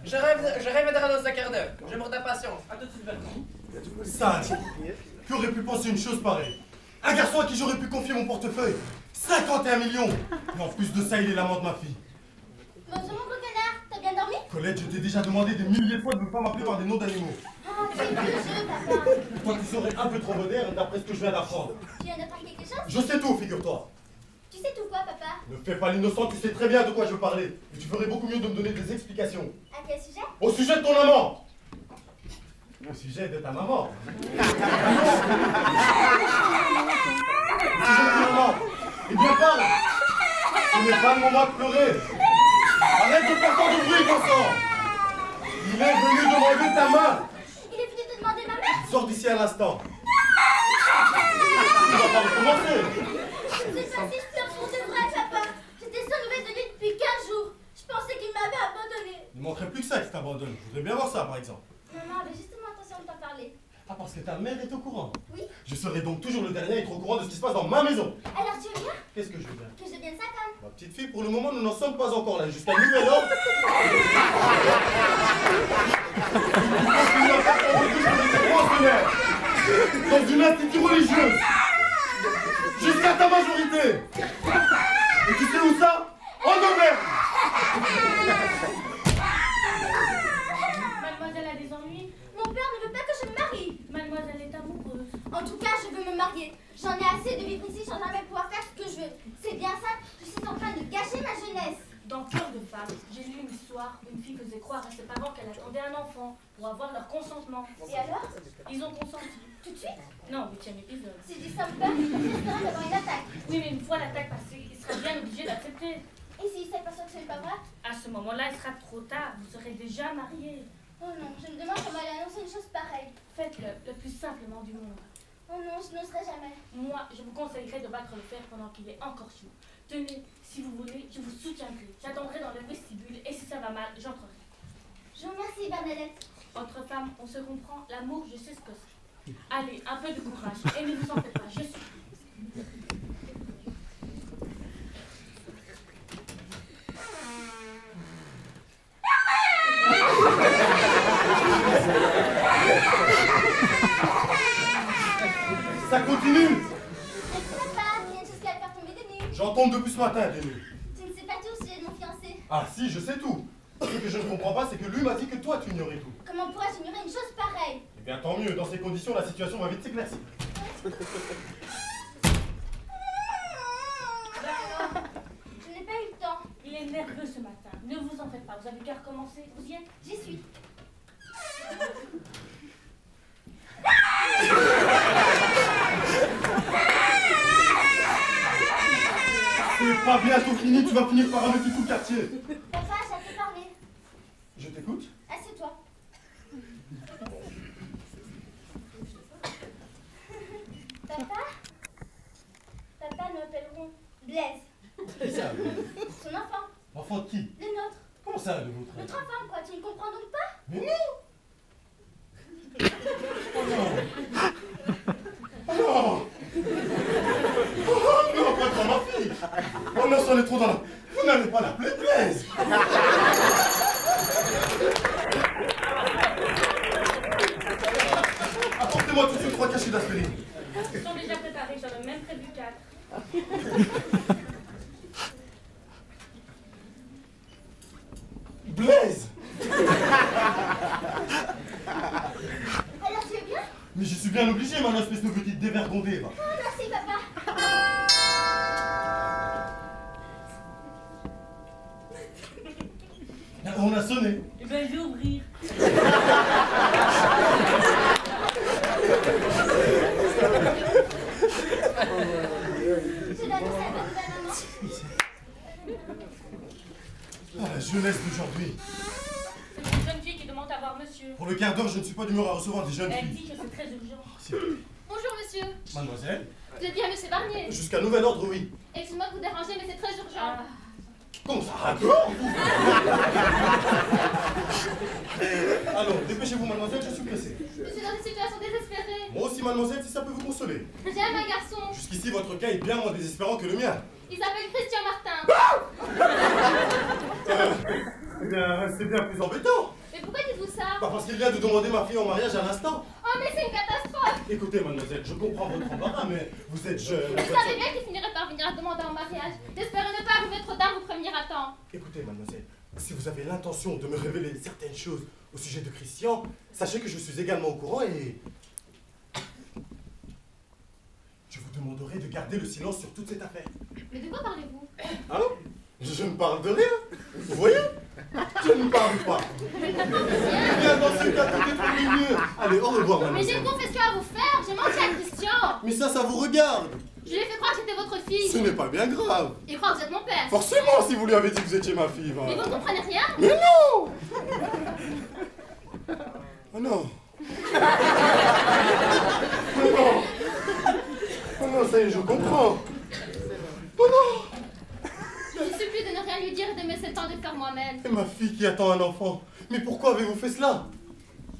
Je reviendrai dans un quart d'heure. Je mords d'impatience. À tout de suite, Bertrand. Sage, qui aurait pu penser une chose pareille? Un garçon à qui j'aurais pu confier mon portefeuille. 51 millions. Et en plus de ça, il est l'amant de ma fille. Bonjour mon gros canard, t'as bien dormi? Colette, je t'ai déjà demandé des milliers de fois de ne pas m'appeler par des noms d'animaux. Oh, c'est le jeu, papa. Toi qui serais un peu trop moderne d'après ce que je viens d'apprendre. Tu viens d'apprendre quelque chose? Je sais tout, figure-toi. Tu sais tout quoi, papa? Ne fais pas l'innocent, tu sais très bien de quoi je veux parler. Et tu ferais beaucoup mieux de me donner des explications. À quel sujet? Au sujet de ton amant. Au sujet de ta maman. Au sujet de ton amant. Eh bien parle. Ce n'est pas le moment de pleurer. Arrête de faire tant de bruit, bon sang. Il est venu demander ta main. Il est venu te demander ma main? Sors d'ici à l'instant. Tu vas pas recommencer. Je ne sais pas si je pleure pour de vrai, papa. J'étais sans nouvelles de lui depuis 15 jours. Je pensais qu'il m'avait abandonné. Il ne manquerait plus que ça qui t'abandonne. Je voudrais bien voir ça, par exemple. Maman avait justement intention de t'en parler. Ah, parce que ta mère est au courant. Oui. Je serai donc toujours le dernier à être au courant de ce qui se passe dans ma maison. Alors tu veux bien? Qu'est-ce que je veux bien? Que je devienne sa femme? Ma petite fille, pour le moment, nous n'en sommes pas encore là. Jusqu'à nouvel ordre. Tu continues à faire ton refus comme des pensionnaires. Dans une institut religieuse. Jusqu'à ta majorité. Et tu sais où ça? En Auvergne. Mademoiselle a des ennuis. Mon père ne veut pas que je me marie. Mademoiselle est amoureuse. En tout cas, je veux me marier. J'en ai assez de vivre ici sans jamais pouvoir faire ce que je veux. C'est bien ça, je suis en train de gâcher ma jeunesse. Dans Cœur de femme, j'ai lu une histoire où une fille faisait croire à ses parents qu'elle attendait un enfant pour avoir leur consentement. Et alors? Ils ont consenti. Tout de suite? Non, 8e épisode. Si je dis ça me peur, il risquera d'avoir une attaque. Oui, mais une fois l'attaque passée, il sera bien obligé d'accepter. Et s'il s'aperçoit que ce n'est pas vrai? À ce moment-là, il sera trop tard. Vous serez déjà mariés. Oh non, je me demande comment aller annoncer une chose pareille. Faites-le le plus simplement du monde. Oh non, je n'oserais jamais. Moi, je vous conseillerais de battre le fer pendant qu'il est encore chaud. Tenez, si vous voulez, je vous soutiendrai. J'attendrai dans le vestibule et si ça va mal, j'entrerai. Je vous remercie, Bernadette. Entre femmes, on se comprend. L'amour, je sais ce que c'est. Allez, un peu de courage. Et ne vous en faites pas, je suis. Ça continue. Mais papa, il y a une chose qui va faire tomber des nues. J'en tombe depuis ce matin, des nues. Tu ne sais pas tout au sujet de mon fiancé. Ah si, je sais tout. Ce que je ne comprends pas, c'est que lui m'a dit que toi, tu ignorais tout. Comment pourrais-je ignorer une chose pareille? Eh bien, tant mieux. Dans ces conditions, la situation va vite s'éclaircir. Je n'ai pas eu le temps. Il est nerveux ce matin. Ne vous en faites pas. Vous avez qu'à recommencer. Vous y êtes? J'y suis. C'est pas bientôt fini, tu vas finir par embêter tout le quartier. Papa, j'ai à te parler. Je t'écoute. Assieds-toi. Papa? Papa, nous appellerons Blaise. Qui ça? Son enfant. Enfant de qui? Le nôtre. Comment ça, le vôtre? Notre enfant, quoi. Tu ne comprends donc pas? Mais non! Oh non! Oh non! Oh non, pas dans ma fille! Oh non, ça en est trop dans la... Vous n'allez pas l'appeler Blaise! Apportez-moi tout de suite 3 cachets d'aspirine. Ils sont déjà préparés. J'en ai même prévu 4. Blaise! Alors, tu es bien? Mais je suis bien obligé, maintenant, espèce de petite dévergondée, va. Oh, merci, papa. On a sonné. Eh bien, je vais ouvrir. Je dois annoncer à ta nouvelle maman. Ah, la jeunesse d'aujourd'hui. C'est une jeune fille qui demande à voir monsieur. Pour le quart d'heure, je ne suis pas d'humeur à recevoir des jeunes Elle filles. dit que c'est très urgent. S'il vous plaît. Bonjour monsieur, Mademoiselle? vous êtes bien monsieur Barnier. Jusqu'à nouvel ordre, oui. Excusez-moi de vous déranger mais c'est très urgent. Comment ça raccorde? Alors, dépêchez-vous, mademoiselle, je suis pressé. Je suis dans une situation désespérée. Moi aussi, mademoiselle, si ça peut vous consoler. J'aime un garçon. Jusqu'ici, votre cas est bien moins désespérant que le mien. Il s'appelle Christian Martin. Eh bien, c'est bien plus embêtant. Mais pourquoi dites-vous ça? Bah parce qu'il vient de demander ma fille en mariage à l'instant. Oh, mais c'est une catastrophe! Écoutez, mademoiselle, je comprends votre embarras, mais vous êtes jeune. Vous savez bien qu'il finirait par venir à demander en mariage. J'espérais ne pas arriver trop tard, vous prévenir à temps. Écoutez, mademoiselle, si vous avez l'intention de me révéler certaines choses au sujet de Christian, sachez que je suis également au courant et... je vous demanderai de garder le silence sur toute cette affaire. Mais de quoi parlez-vous? Hein? Je ne parle de rien. Vous voyez? Je ne parle pas. Eh bien, dans ce cas, tout est pour le mieux. Allez, au revoir, Mais j'ai mademoiselle. une confession à vous faire, j'ai menti à Christian. Mais ça vous regarde. Je lui ai fait croire que j'étais votre fille. Ce n'est pas bien grave. Il croit que vous êtes mon père. Forcément, si vous lui avez dit que vous étiez ma fille. Mais vous ne comprenez rien? Mais non! Oh non! Oh non! Oh non, ça y est, je comprends! Oh non! Je vous supplie de ne rien lui dire et de me laisser le temps de faire moi-même. Et ma fille qui attend un enfant. Mais pourquoi avez-vous fait cela?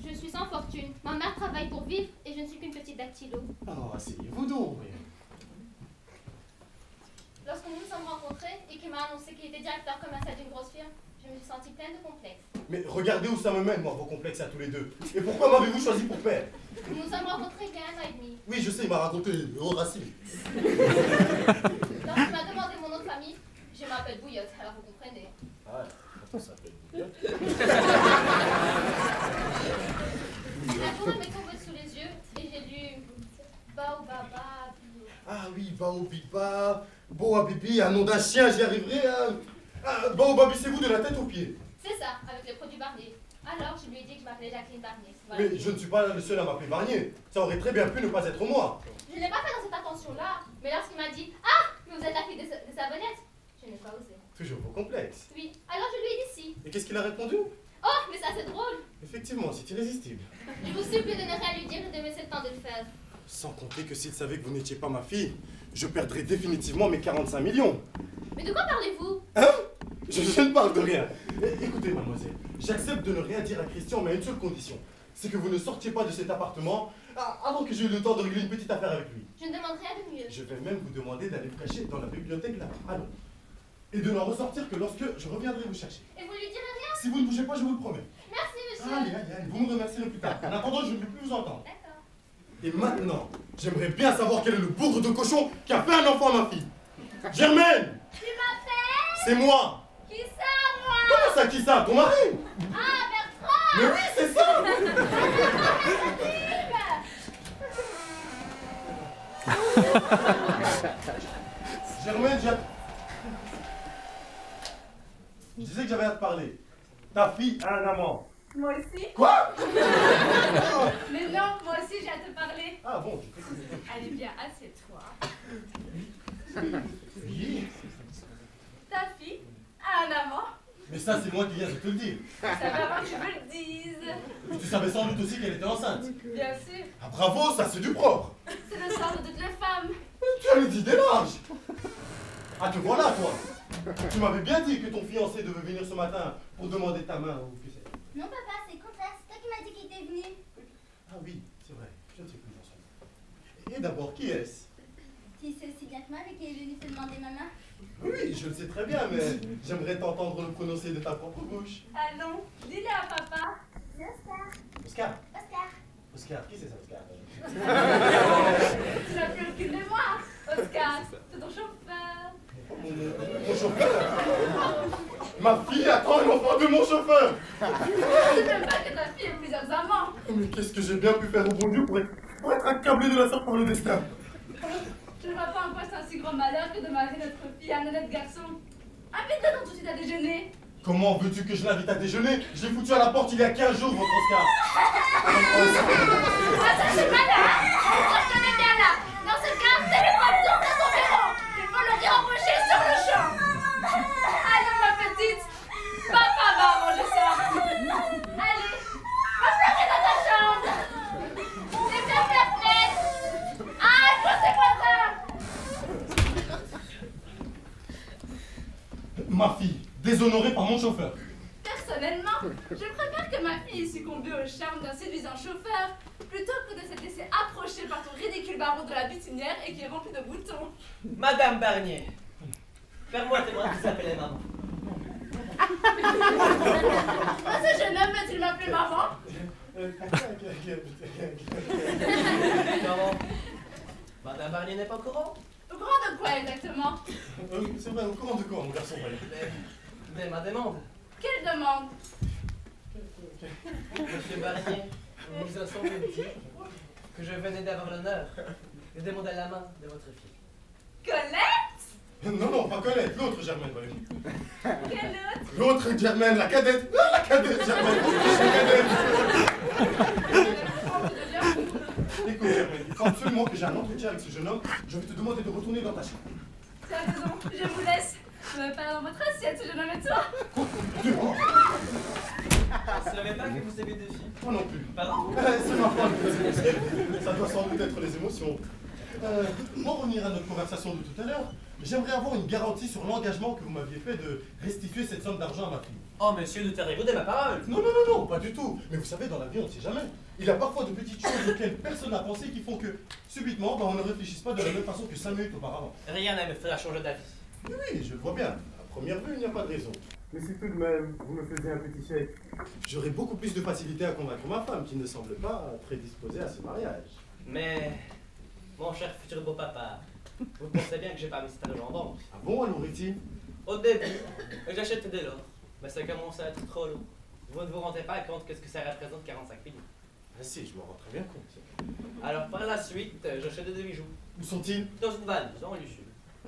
Je suis sans fortune. Ma mère travaille pour vivre et je ne suis qu'une petite dactylo. Oh, asseyez-vous donc. Lorsque nous nous sommes rencontrés et qu'il m'a annoncé qu'il était directeur commercial d'une grosse firme, je me suis sentie pleine de complexes. Mais regardez où ça me mène, moi, vos complexes à tous les deux. Et pourquoi m'avez-vous choisi pour père? Nous nous sommes rencontrés il y a 1 an et demi. Oui, je sais, il m'a raconté au racine. Lorsqu'il m'a demandé mon nom de famille, je m'appelle Bouillotte, alors vous comprenez. Ah, on s'appelle Bouillotte. La journée m'est tombée sous les yeux et j'ai lu Baobaba. Ah oui, Baobiba, Boabibi, un nom d'un chien, j'y arriverai. Baobabi, c'est vous de la tête aux pieds. C'est ça, avec les produits Barnier. Alors je lui ai dit que je m'appelais Jacqueline Barnier. Voilà. Mais je ne suis pas le seul à m'appeler Barnier. Ça aurait très bien pu ne pas être moi. Je ne l'ai pas fait dans cette intention-là, mais lorsqu'il m'a dit « Ah, mais vous êtes la fille de Savonnette !» je n'ai pas osé. Toujours vos complexes. Oui, alors je lui ai dit si. Et qu'est-ce qu'il a répondu? Oh, mais ça c'est drôle. Effectivement, c'est irrésistible. Je vous supplie de ne rien lui dire et de me laisser le temps de le faire. Sans compter que s'il savait que vous n'étiez pas ma fille, je perdrais définitivement mes 45 millions. Mais de quoi parlez-vous? Hein? Je ne parle de rien. Écoutez, mademoiselle, j'accepte de ne rien dire à Christian, mais à une seule condition. C'est que vous ne sortiez pas de cet appartement avant que j'aie eu le temps de régler une petite affaire avec lui. Je ne demande rien de mieux. Je vais même vous demander d'aller vous cacher dans la bibliothèque là. Allons. Et de n'en ressortir que lorsque je reviendrai vous chercher. Et vous lui direz rien? Si vous ne bougez pas, je vous le promets. Merci, monsieur. Allez, vous me remercierez plus tard. En attendant, je ne vais plus vous entendre. D'accord. Et maintenant, j'aimerais bien savoir quel est le bourre de cochon qui a fait un enfant à ma fille. Germaine! Tu m'appelles? C'est moi! Qui ça, moi? Comment ça, qui ça? Ton mari? Ah, Bertrand! Mais oui, c'est ça! Germaine, je disais que j'avais à te parler. Ta fille a un amant. Moi aussi? Quoi? Mais non, moi aussi j'ai à te parler. Ah bon, je t'écoute. Allez bien, assieds-toi. Oui. Ta fille a un amant? Mais ça, c'est moi qui viens de te le dire. Ça va avant que je me le dise. Mais tu savais sans doute aussi qu'elle était enceinte. Bien sûr, Ah bravo, ça c'est du propre. c'est le sort de toutes les femmes. Tu as les idées larges. Ah, te voilà, toi. Tu m'avais bien dit que ton fiancé devait venir ce matin pour demander ta main ou que c'est. Non, papa, c'est le contraire. C'est toi qui m'as dit qu'il était venu. Ah oui, c'est vrai. Je ne sais plus où j'en suis. Et d'abord, qui est-ce? Tu sais aussi bien que moi qui est venu te demander ma main. Oui, je le sais très bien, mais j'aimerais t'entendre le prononcer de ta propre bouche. Allons, dis-le à papa. C'est Oscar. Oscar. Oscar. Oscar, qui c'est ça, Oscar? Tu n'as plus aucune mémoire. Oscar, c'est ton chauffeur. Mon chauffeur? Ma fille attend un enfant de mon chauffeur! Tu ne sais même pas que ta fille a plusieurs amants. Mais qu'est-ce que j'ai bien pu faire au bon Dieu pour être accablé de la sorte par le destin? Je ne vois pas en quoi c'est un si grand malheur que de marier notre fille à un honnête garçon. Invite-le donc tout de suite à déjeuner. Comment veux-tu que je l'invite à déjeuner? Je l'ai foutu à la porte il y a 15 jours, votre Oscar! Ah, ça c'est malin! Je te mets bien là! Dans ce cas, téléphone tourne à son bureau! Il faut le réembaucher sur le champ! Allons ma petite, papa va arranger ça. Allez! Va pleurer dans ta chambre! C'est bien fait! Ah, écoutez-moi ça! Ma fille, déshonorée par mon chauffeur. Personnellement, je préfère que ma fille succombe au charme d'un séduisant chauffeur plutôt que de se laisser approcher par ton ridicule baron de la butinière et qui est rempli de boutons. Madame Barnier, ferme-moi tes bras, tu s'appelait maman. Ce jeune homme va-t-il m'appeler maman? Comment? Madame Barnier n'est pas au courant? Au courant de quoi exactement? C'est vrai, au courant de quoi, mon garçon? Mais ma demande. Quelle demande? Monsieur Barnier vous a semblé dire que je venais d'avoir l'honneur de demander la main de votre fille. Colette? Non, pas Colette, l'autre Germaine, Valérie. Quelle autre? L'autre Germaine, la cadette. Non, la cadette, Germaine. Écoute, Germaine, il faut absolument que j'ai un entretien avec ce jeune homme. Je vais te demander de retourner dans ta chambre. Tu as raison, je vous laisse. Je ne vais pas dans votre assiette, ce jeune homme et toi. Je ne savais pas que vous aviez des filles. Moi non plus. Pardon? C'est ma femme. Ça doit sans doute être les émotions. Pour revenir à notre conversation de tout à l'heure, j'aimerais avoir une garantie sur l'engagement que vous m'aviez fait de restituer cette somme d'argent à ma fille. Oh, monsieur, douterez-vous de ma parole? Non, pas du tout. Mais vous savez, dans la vie, on ne sait jamais. Il y a parfois de petites choses auxquelles personne n'a pensé qui font que, subitement, on ne réfléchisse pas de la même façon que 5 minutes auparavant. Rien ne me fera changer d'avis. Oui, je le vois bien. À première vue, il n'y a pas de raison. Mais si tout de même, vous me faisiez un petit chèque, j'aurais beaucoup plus de facilité à convaincre ma femme, qui ne semble pas très disposée à ce mariage. Mais, mon cher futur beau-papa, vous pensez bien que j'ai pas mis cet argent en banque. Ah bon, alors, Riti? Au début, j'achetais de l'or, mais ça commençait à être trop lourd. Vous ne vous rendez pas compte que ce que ça représente 45 millions. Ah si, je m'en rends très bien compte. Alors par la suite, j'achetais des bijoux. Où sont-ils? Dans une valise, dans le sud.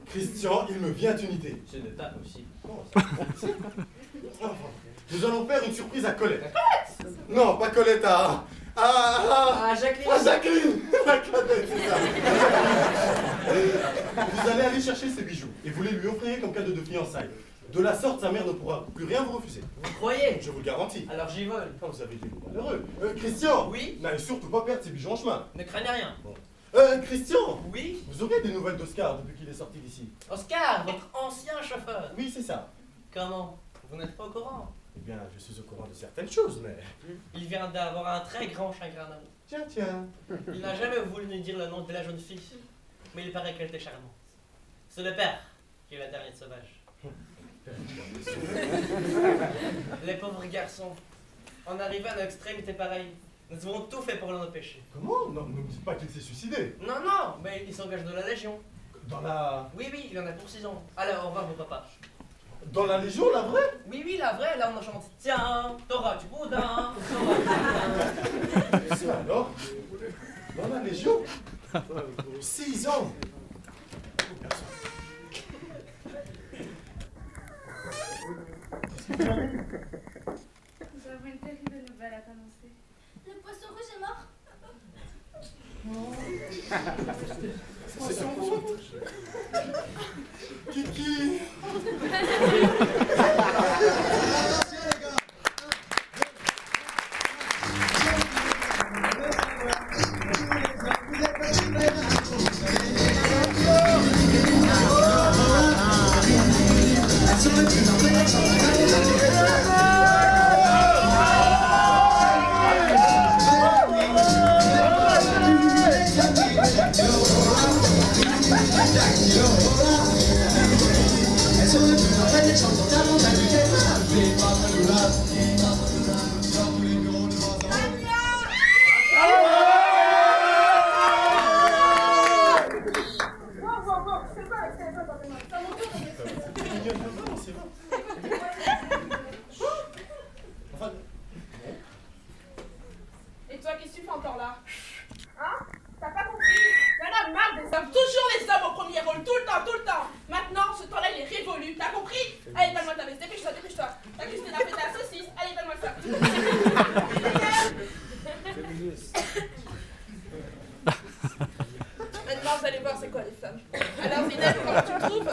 Christian, il me vient une idée. Ce n'est pas possible. Oh, enfin, nous allons faire une surprise à Colette. Non, pas Colette, Jacqueline. Jacqueline. La cadette, c'est ça. Vous allez aller chercher ces bijoux et vous les lui offrirez comme cadeau de fiançailles. De la sorte, sa mère ne pourra plus rien vous refuser. Vous croyez? Je vous le garantis. Alors j'y vole. Quand vous avez des goûts malheureux. Christian. Oui? N'allez surtout pas perdre ces bijoux en chemin. Ne craignez rien. Christian. Oui? Vous aurez des nouvelles d'Oscar depuis qu'il est sorti d'ici? Oscar, votre ancien chauffeur. Oui, c'est ça. Comment? Vous n'êtes pas au courant? Eh bien, je suis au courant de certaines choses, mais... Il vient d'avoir un très grand chagrin d'amour. Tiens. Il n'a jamais voulu nous dire le nom de la jeune fille, mais il paraît qu'elle était charmante. C'est le père qui est la dernière sauvage. Les pauvres garçons, en arrivant à une extrémité pareille, nous avons tout fait pour l'en empêcher. Comment? Non, ne me dites pas qu'il s'est suicidé. Non, mais il s'engage dans la Légion. Dans la... Oui, il en a pour 6 ans. Alors, au revoir, mon papa. Dans la Légion, la vraie? Oui, la vraie, là on en chante. Tiens, t'auras du boudin. Ça alors? Dans la Légion? 6 ans? Nous avons une terrible nouvelle à t'annoncer. Le poisson rouge est mort. Kiki. Et toi, qu'est-ce que tu fais encore là? Hein? T'as pas compris? Y'en a marre des hommes. Toujours les hommes au premier rôle, tout le temps. Maintenant, ce temps-là, il est révolu. T'as compris? Allez, donne-moi ta veste. Dépêche-toi. T'as Christine a fait ta saucisse. Allez, donne-moi ça. Maintenant, vous allez voir c'est quoi les femmes. Alors, Zineb, comment tu le trouves?